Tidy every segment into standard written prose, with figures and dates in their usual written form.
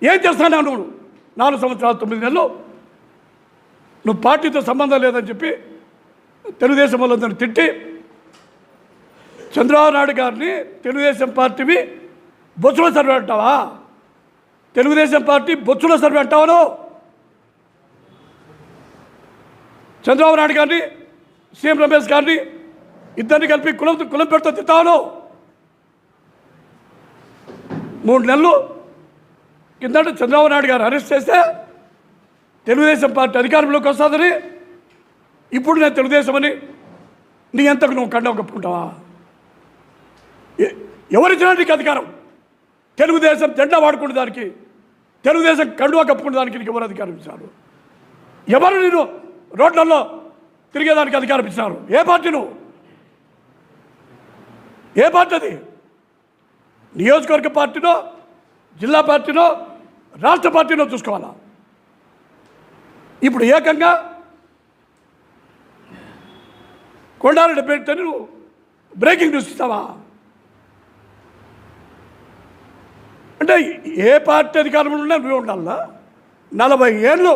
ఏం చేస్తాను నువ్వు 4 సంవత్సరాలు 9 నెలలు నువ్వు పార్టీతో సంబంధం లేదని చెప్పి తెలుగుదేశం వాళ్ళందరినీ తిట్టి చంద్రబాబు నాయుడు గారిని తెలుగుదేశం పార్టీవి బొచ్చుల సర్వే అంటావా? తెలుగుదేశం పార్టీ బొచ్చుల సర్వే అంటావను? చంద్రబాబు నాయుడు గారిని సీఎం రమేష్ గారిని ఇద్దరిని కలిపి కులం పెడుతూ తిట్టావను? 3 నెలలు కిందట చంద్రబాబు నాయుడు గారు అరెస్ట్ చేస్తే తెలుగుదేశం పార్టీ అధికారంలోకి వస్తుందని ఇప్పుడు నేను తెలుగుదేశం అని నీ ఎంతకు నువ్వు కండం కప్పుకుంటావా? ఎవరిచ్చినా నీకు అధికారం? తెలుగుదేశం జెండా వాడుకునే దానికి, తెలుగుదేశం కండువా కప్పుకునే దానికి నీకు ఎవరు అధికారం ఇచ్చారు? ఎవరు నేను రోడ్లలో తిరిగేదానికి అధికారం ఇచ్చినారు? ఏ పార్టీ నువ్వు? ఏ పార్టీ అది? నియోజకవర్గ పార్టీనో, జిల్లా పార్టీనో, రాష్ట్ర పార్టీనో చూసుకోవాలా? ఇప్పుడు ఏకంగా కొండారెడ్డి పెడితే నువ్వు బ్రేకింగ్ న్యూస్ ఇస్తావా? అంటే ఏ పార్టీ అధికారంలో ఉన్నా నువ్వే ఉండాలా? 40 ఏళ్ళు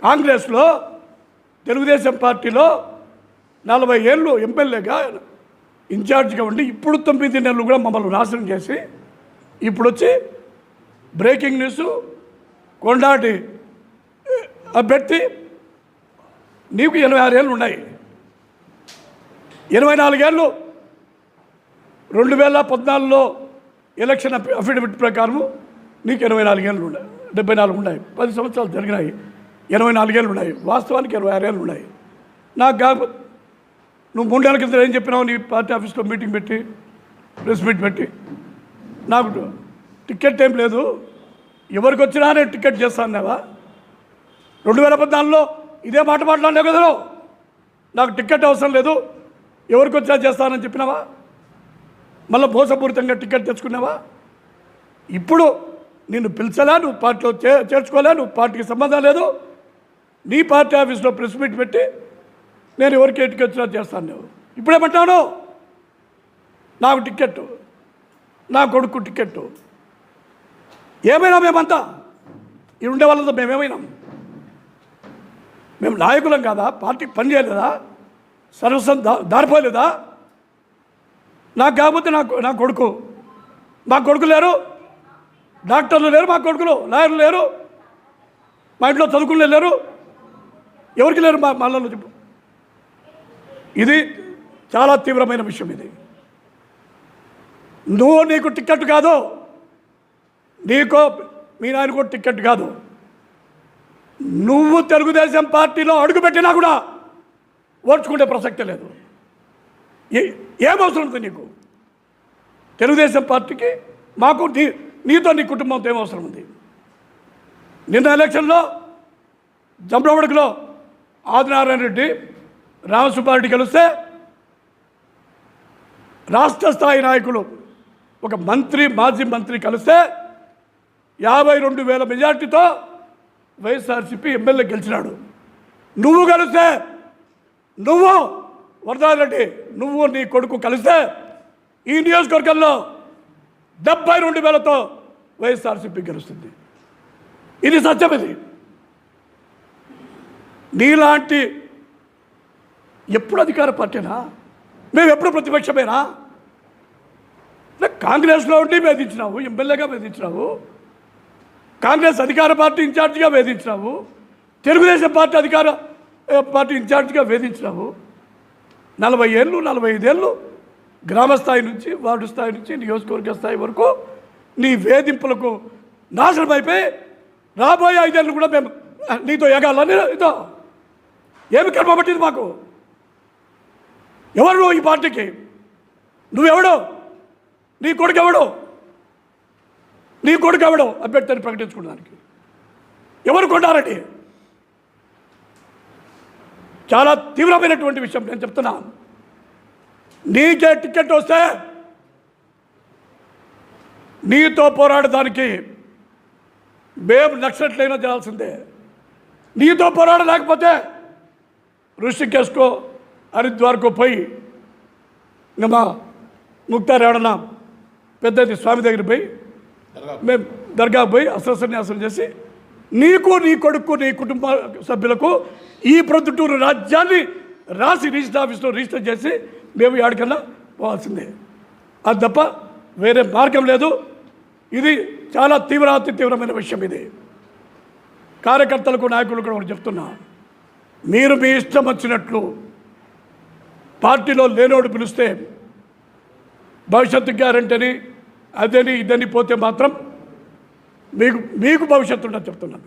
కాంగ్రెస్లో, తెలుగుదేశం పార్టీలో 40 ఏళ్ళు ఎమ్మెల్యేగా ఇన్ఛార్జ్గా ఉండి ఇప్పుడు 9 నెలలు కూడా మమ్మల్ని నాశనం చేసి ఇప్పుడు వచ్చి బ్రేకింగ్ న్యూస్ కొండాటి పెట్టి నీకు 86 ఏళ్ళు ఉన్నాయి. 84 ఏళ్ళు 2014లో ఎలక్షన్ అఫిడవిట్ ప్రకారము నీకు 84 ఏళ్ళు ఉన్నాయి, 74 ఉన్నాయి. 10 సంవత్సరాలు జరిగినాయి, 84 ఏళ్ళు ఉన్నాయి. వాస్తవానికి 26 ఏళ్ళు ఉన్నాయి. నాకు కాదు, నువ్వు 3 నెలల కింద ఏం చెప్పినావు? నీ పార్టీ ఆఫీస్లో మీటింగ్ పెట్టి, ప్రెస్ మీట్ పెట్టి, నాకు టికెట్ ఏం లేదు, ఎవరికి వచ్చినా నేను టికెట్ చేస్తాన్నావా? 2014లో ఇదే మాట మాట్లాడినావు కదా, నాకు టికెట్ అవసరం లేదు, ఎవరికి వచ్చినా చేస్తానని చెప్పినావా? మళ్ళీ మోసపూరితంగా టికెట్ తెచ్చుకున్నావా? ఇప్పుడు నిన్ను పిలిచలే, నువ్వు పార్టీలో చేర్చుకోలే, నువ్వు పార్టీకి సంబంధం లేదు, నీ పార్టీ ఆఫీస్లో ప్రెస్ మీట్ పెట్టి నేను ఎవరికి టికెట్ వచ్చినా చేస్తాను. నువ్వు ఇప్పుడేమంటాను? నాకు టికెట్టు, నా కొడుకు టికెట్టు. ఏమైనా మేమంతా ఈ ఉండే వాళ్ళతో మేమేమైనాం? మేము నాయకులం కాదా? పార్టీకి పని చేయలేదా? సర్వస్వం దారిపోలేదా? నాకు కాకపోతే నా కొడుకు, మా కొడుకు లేరు, డాక్టర్లు లేరు, మా కొడుకులు లాయర్లు లేరు, మా ఇంట్లో చదువుకునే లేరు, ఎవరికి లేరు? మా మళ్ళీ చెప్పు. ఇది చాలా తీవ్రమైన విషయం. ఇది నీకు టికెట్ కాదు, నీకో మీ నాయనకో టికెట్ కాదు. నువ్వు తెలుగుదేశం పార్టీలో అడుగుపెట్టినా కూడా ఓర్చుకునే ప్రసక్తే లేదు. ఏమవసరం ఉంది నీకు? తెలుగుదేశం పార్టీకి, మాకు నీతో నీ కుటుంబంతో ఏమవసరం ఉంది? నిన్న ఎలక్షన్లో జంబ్రవడకలో ఆదినారాయణ రెడ్డి, రామసుబ్బారెడ్డి కలిస్తే రాష్ట్ర స్థాయి నాయకులు ఒక మంత్రి, మాజీ మంత్రి కలిస్తే 52,000 మెజార్టీతో వైఎస్ఆర్సీపీ ఎమ్మెల్యే గెలిచినాడు. నువ్వు కలిస్తే, నువ్వు వరదారెడ్డి, నువ్వు నీ కొడుకు కలిస్తే ఈ నియోజకవర్గంలో 72,000తో వైఎస్ఆర్సీపీ గెలుస్తుంది. ఇది సత్యం. ఇది నీలాంటి ఎప్పుడు అధికార పార్టీనా? మేము ఎప్పుడు ప్రతిపక్షమేనా? కాంగ్రెస్లో ఉండి వేధించినావు, ఎమ్మెల్యేగా వేధించినావు, కాంగ్రెస్ అధికార పార్టీ ఇన్ఛార్జిగా వేధించినావు, తెలుగుదేశం పార్టీ అధికార పార్టీ ఇన్ఛార్జిగా వేధించినావు. 40 ఏళ్ళు 45 ఏళ్ళు గ్రామ స్థాయి నుంచి, వార్డు స్థాయి నుంచి, నియోజకవర్గ స్థాయి వరకు నీ వేధింపులకు నాశనం అయిపోయి రాబోయే 5 ఏళ్ళు కూడా మేము నీతో ఎగాలని నీతో ఏమి కర్మ పట్టింది మాకు? ఎవరు ఈ పార్టీకి? నువ్వెవడో? నీ కొడుకు ఎవడో? నీ కొడుకు ఎవడో అభ్యర్థిని ప్రకటించుకోవడానికి? ఎవరు కొండారెడ్డి? చాలా తీవ్రమైనటువంటి విషయం నేను చెప్తున్నా. నీకే టికెట్ వస్తే నీతో పోరాడడానికి మేము నక్సలైనా చేయాల్సిందే. నీతో పోరాడలేకపోతే ఋషికేశ్కో, హరిద్వార్కో పోయి ఇంకా మా ముక్తార్ ఏడన్నా పెద్దది స్వామి దగ్గర పోయి మేము దర్గాకు పోయి అస్త్రసన్యాసం చేసి నీకు నీ కొడుకు నీ కుటుంబ సభ్యులకు ఈ ప్రొద్దుటూరు రాజ్యాన్ని రాసి రిజిస్టర్ ఆఫీస్లో రిజిస్టర్ చేసి మేము ఎక్కడికన్నా పోవాల్సిందే. అది తప్ప వేరే మార్గం లేదు. ఇది చాలా తీవ్రమైన విషయం. ఇది కార్యకర్తలకు నాయకులకు కూడా చెప్తున్నా, మీరు మీ ఇష్టం వచ్చినట్లు పార్టీలో లేనోడు పిలిస్తే భవిష్యత్తు గ్యారంటీని అదని ఇదని పోతే మాత్రం మీకు భవిష్యత్తు ఉండదు చెప్తున్నాను.